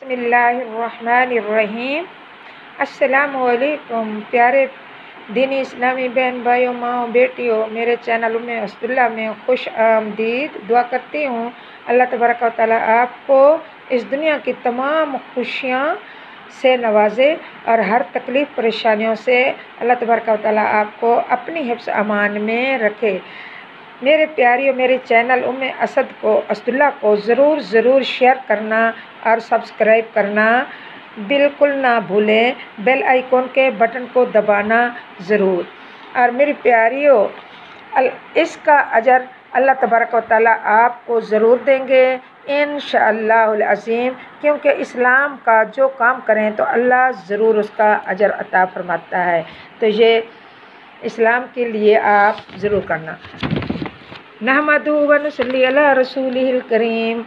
بسم اللہ الرحمن الرحیم۔ السلام علیکم پیارے دینی اسلامی بہن بھائیوں، ماؤں، بیٹیوں، میرے چینل اسداللہ میں خوش آمدید۔ دعا کرتی ہوں اللہ تبارک و تعالیٰ آپ کو اس دنیا کی تمام خوشیاں سے نوازے اور ہر تکلیف پریشانیوں سے اللہ تبارک و تعالیٰ آپ کو اپنی حفظ امان میں رکھے۔ میرے پیاریوں، میرے چینل اسداللہ کو ضرور شیئر کرنا اور سبسکرائب کرنا بالکل نہ بھولیں، بیل آئیکن کے بٹن کو دبانا ضرور۔ اور میری پیاریوں، اس کا اجر اللہ تبارک و تعالیٰ آپ کو ضرور دیں گے انشاءاللہ العظیم، کیونکہ اسلام کا جو کام کریں تو اللہ ضرور اس کا اجر عطا فرماتا ہے، تو یہ اسلام کے لیے آپ ضرور کرنا۔ نحمدہ و نصلی علی رسولہ الکریم،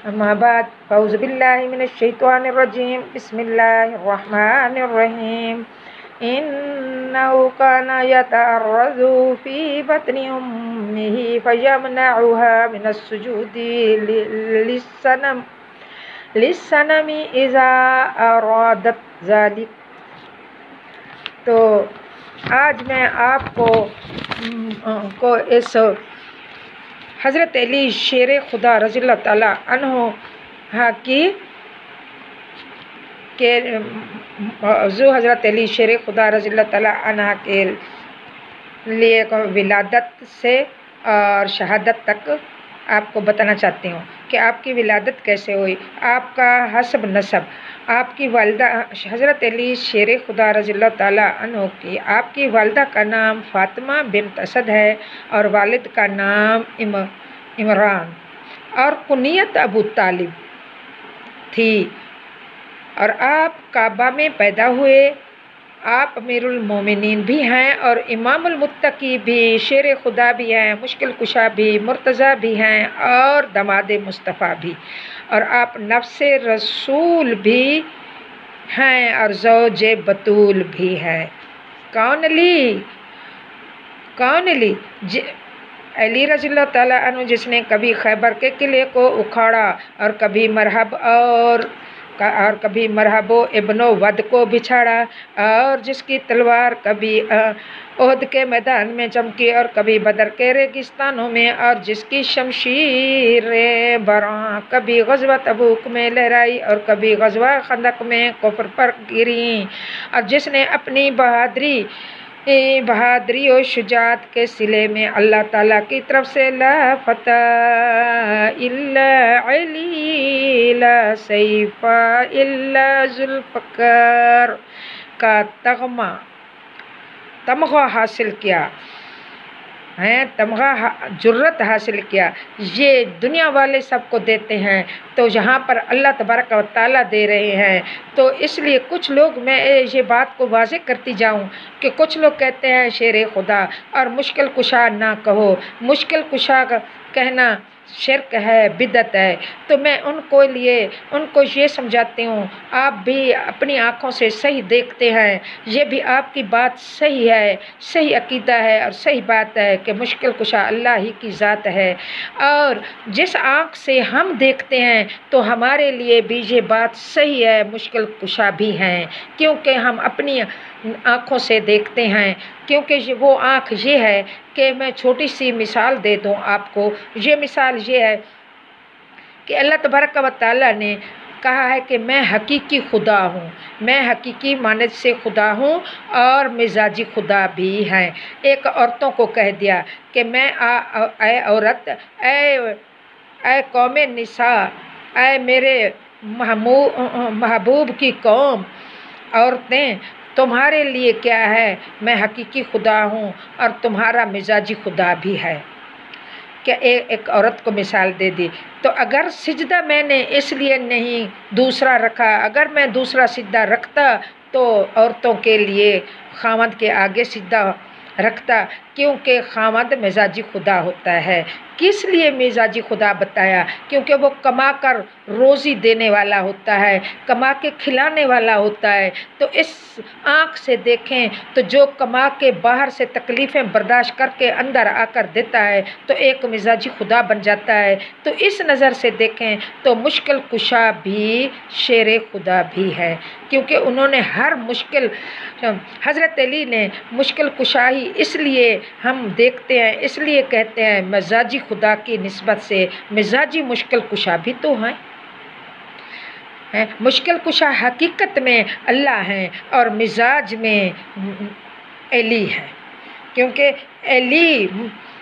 اما بعد، اعوذ باللہ من الشیطان الرجیم، بسم اللہ الرحمن الرحیم۔ انہ کان یتعرض فی بطن امہ فیمنعها من السجود للصنم اذا ارادت ذلک۔ تو آج میں آپ کو اس حضرت علی شیر خدا رضی اللہ تعالیٰ عنہ کے موضوع حضرت علی شیر خدا رضی اللہ تعالیٰ عنہ کے لیے ولادت سے اور شہادت تک آپ کو بتانا چاہتی ہوں کہ آپ کی ولادت کیسے ہوئی، آپ کا حسب نسب۔ آپ کی والدہ حضرت علی شیر خدا رضی اللہ تعالیٰ عنہ کی آپ کی والدہ کا نام فاطمہ بنت اسد ہے اور والد کا نام عمران اور کنیت ابو طالب تھی، اور آپ کعبہ میں پیدا ہوئے۔ آپ امیر المومنین بھی ہیں اور امام المتقی بھی، شیر خدا بھی ہیں، مشکل کشا بھی، مرتضیٰ بھی ہیں اور داماد مصطفیٰ بھی، اور آپ نفس رسول بھی ہیں اور زوج بطول بھی ہے۔ کون علی؟ علی رضی اللہ تعالیٰ عنہ، جس نے کبھی خیبر کے قلعے کو اکھاڑا اور کبھی مرہب و ابن ود کو بچھاڑا، اور جس کی تلوار کبھی احد کے میدان میں چمکی اور کبھی بدر کے ریگستانوں میں، اور جس کی شمشیر براں کبھی غزوہ تبوک میں لہرائی اور کبھی غزوہ خندق میں کفر پر گری، اور جس نے اپنی بہادری و شجاعت کے صلے میں اللہ تعالیٰ کی طرف سے لا فتح الا علی لا سیف الا ذوالفقار کا تمغہ حاصل کیا ہے، جرت حاصل کیا۔ یہ دنیا والے سب کو دیتے ہیں، تو یہاں پر اللہ تبارک و تعالیٰ دے رہے ہیں، تو اس لیے کچھ لوگ، میں یہ بات کو واضح کرتی جاؤں کہ کچھ لوگ کہتے ہیں شیر خدا اور مشکل کشا نہ کہو، مشکل کشا کہنا شرک ہے، بدعت ہے، تو میں ان کو یہ سمجھاتی ہوں، آپ بھی اپنی آنکھوں سے صحیح دیکھتے ہیں، یہ بھی آپ کی بات صحیح ہے، صحیح عقیدہ ہے اور صحیح بات ہے کہ مشکل کشا اللہ ہی کی ذات ہے، اور جس آنکھ سے ہم دیکھتے ہیں تو ہمارے لیے بھی یہ بات صحیح ہے، مشکل کشا بھی ہیں، کیونکہ ہم اپنی آنکھوں سے دیکھتے ہیں۔ کیونکہ وہ آنکھ یہ ہے کہ میں چھوٹی سی مثال دے دوں آپ کو، یہ مثال یہ ہے کہ اللہ تبارک و تعالیٰ نے کہا ہے کہ میں حقیقی خدا ہوں، میں حقیقی مانند سے خدا ہوں اور مزاجی خدا بھی ہیں۔ ایک عورتوں کو کہہ دیا کہ میں اے عورت، اے قوم نساء، اے میرے محبوب کی قوم، عورتیں، تمہارے لیے کیا ہے، میں حقیقی خدا ہوں اور تمہارا مزاجی خدا بھی ہے، کہ ایک عورت کو مثال دے دی۔ تو اگر سجدہ میں نے اس لیے نہیں دوسرا رکھا، اگر میں دوسرا سجدہ رکھتا تو عورتوں کے لیے خاوند کے آگے سجدہ رکھتا، کیونکہ خاوند مزاجی خدا ہوتا ہے۔ کس لیے مزاجی خدا بتایا؟ کیونکہ وہ کما کر روزی دینے والا ہوتا ہے، کما کے کھلانے والا ہوتا ہے۔ تو اس آنکھ سے دیکھیں تو جو کما کے باہر سے تکلیفیں برداشت کر کے اندر آ کر دیتا ہے تو ایک مزاجی خدا بن جاتا ہے۔ تو اس نظر سے دیکھیں تو مشکل کشا بھی شیر خدا بھی ہے، کیونکہ انہوں نے ہر مشکل، حضرت علی نے مشکل کشائی اس لیے ہم دیکھتے ہیں، اس لیے کہتے ہیں مزاجی خدا کی نسبت سے مزاجی مشکل کشا بھی تو ہیں۔ مشکل کشا حقیقت میں اللہ ہیں اور مزاج میں علی ہے، کیونکہ علی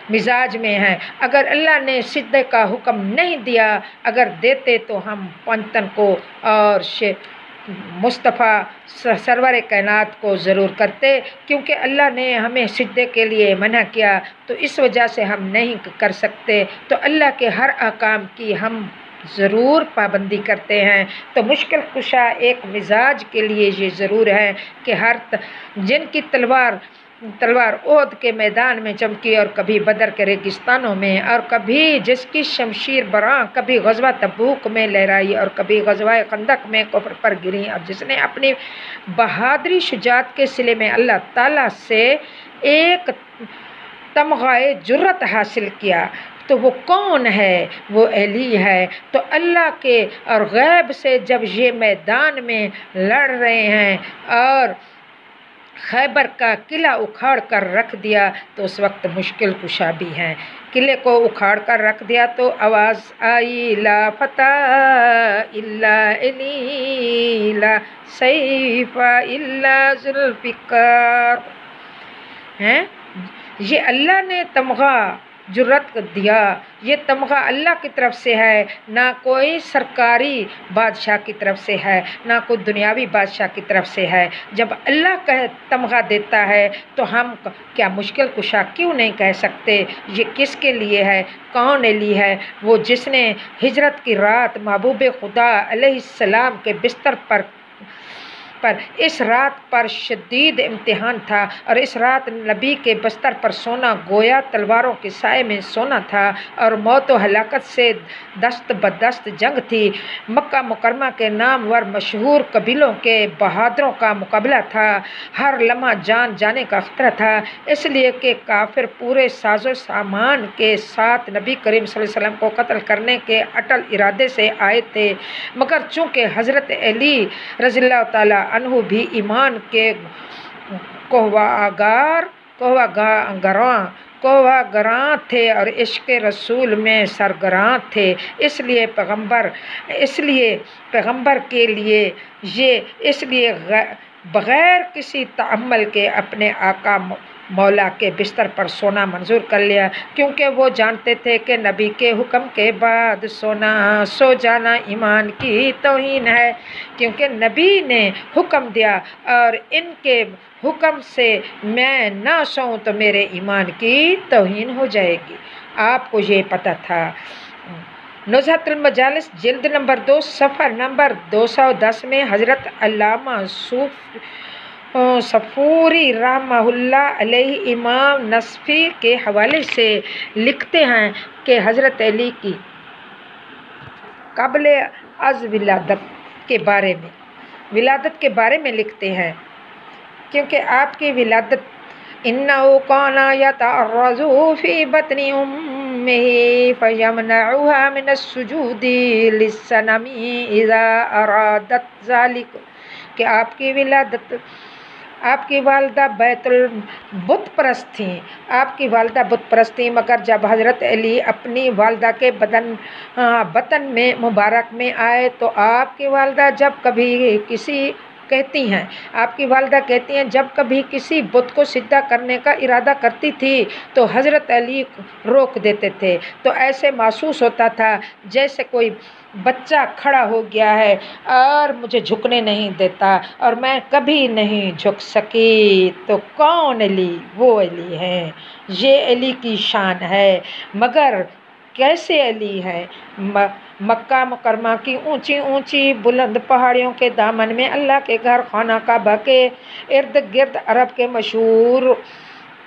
مزاج میں ہے۔ اگر اللہ نے سجدے کا حکم نہیں دیا، اگر دیتے تو ہم پنتن کو اور مصطفیٰ سرور کائنات کو ضرور کرتے، کیونکہ اللہ نے ہمیں سجدے کے لیے منع کیا تو اس وجہ سے ہم نہیں کر سکتے۔ تو اللہ کے ہر احکام کی ہم ضرور پابندی کرتے ہیں۔ تو مشکل کشا ایک مزاج کے لیے یہ ضرور ہے کہ جن کی تلوار احد کے میدان میں چمکی اور کبھی بدر کے ریگستانوں میں، اور کبھی جس کی شمشیر براں کبھی غزوہ تبوک میں لہرائی اور کبھی غزوہ خندق میں کفر پر گری، اور جس نے اپنی بہادری شجاعت کے صلے میں اللہ تعالیٰ سے ایک تمغہ جرت حاصل کیا، تو وہ کون ہے؟ وہ علی ہے۔ تو اللہ کے اور غیب سے جب یہ میدان میں لڑ رہے ہیں اور خیبر کا قلعہ اکھاڑ کر رکھ دیا تو اس وقت مشکل کشا بھی ہیں۔ قلعے کو اکھاڑ کر رکھ دیا تو آواز آئی لا فتح الا علی لا سیف الا ذوالفقار، یہ اللہ نے تمغہ جرت دیا، یہ تمغہ اللہ کی طرف سے ہے، نہ کوئی سرکاری بادشاہ کی طرف سے ہے، نہ کوئی دنیاوی بادشاہ کی طرف سے ہے۔ جب اللہ کا تمغہ دیتا ہے تو ہم کیا مشکل کشا کیوں نہیں کہہ سکتے؟ یہ کس کے لیے ہے؟ کون علی ہے؟ وہ جس نے ہجرت کی رات محبوب خدا علیہ السلام کے بستر پر اس رات پر شدید امتحان تھا، اور اس رات نبی کے بستر پر سونا گویا تلواروں کے سائے میں سونا تھا، اور موت و ہلاکت سے دست بدست جنگ تھی۔ مکہ مکرمہ کے نامور مشہور قبیلوں کے بہادروں کا مقابلہ تھا، ہر لمحہ جان جانے کا خطرہ تھا، اس لیے کہ کافر پورے ساز و سامان کے ساتھ نبی کریم صلی اللہ علیہ وسلم کو قتل کرنے کے اٹل ارادے سے آئے تھے، مگر چونکہ حضرت علی رضی اللہ تعالیٰ عنہ بھی ایمان کے گراں تھے اور عشق رسول میں سرگراں تھے، اس لیے پیغمبر کے لیے بغیر کسی تعمل کے اپنے آقا مولا کے بستر پر سونا منظور کر لیا، کیونکہ وہ جانتے تھے کہ نبی کے حکم کے بعد سو جانا ایمان کی توہین ہے، کیونکہ نبی نے حکم دیا اور ان کے حکم سے میں نہ سوؤں تو میرے ایمان کی توہین ہو جائے گی۔ آپ کو یہ پتہ تھا۔ نزہۃ المجالس جلد نمبر 2 صفحہ نمبر 210 میں حضرت علامہ صفوری رحمہ اللہ علیہ امام نصفی کے حوالے سے لکھتے ہیں کہ حضرت علی کی قبل از ولادت کے بارے میں لکھتے ہیں، کیونکہ آپ کی ولادت إنه كان يتعرض في بطن أمه فيمنعها من السجود للصنم إذا أرادت ذلك، کہ آپ کی والدہ بت پرست تھیں، مگر جب حضرت علی اپنی والدہ کے بطن میں مبارک میں آئے تو آپ کی والدہ کہتی ہیں جب کبھی کسی بت کو سجدہ کرنے کا ارادہ کرتی تھی تو حضرت علی روک دیتے تھے، تو ایسے محسوس ہوتا تھا جیسے کوئی بچہ کھڑا ہو گیا ہے اور مجھے جھکنے نہیں دیتا اور میں کبھی نہیں جھک سکی۔ تو کون علی؟ وہ علی ہیں، یہ علی کی شان ہے، مگر کیسے علی ہے؟ مکہ مکرمہ کی اونچی اونچی بلند پہاڑیوں کے دامن میں اللہ کے گھر خانہ کعبہ کے ارد گرد عرب کے مشہور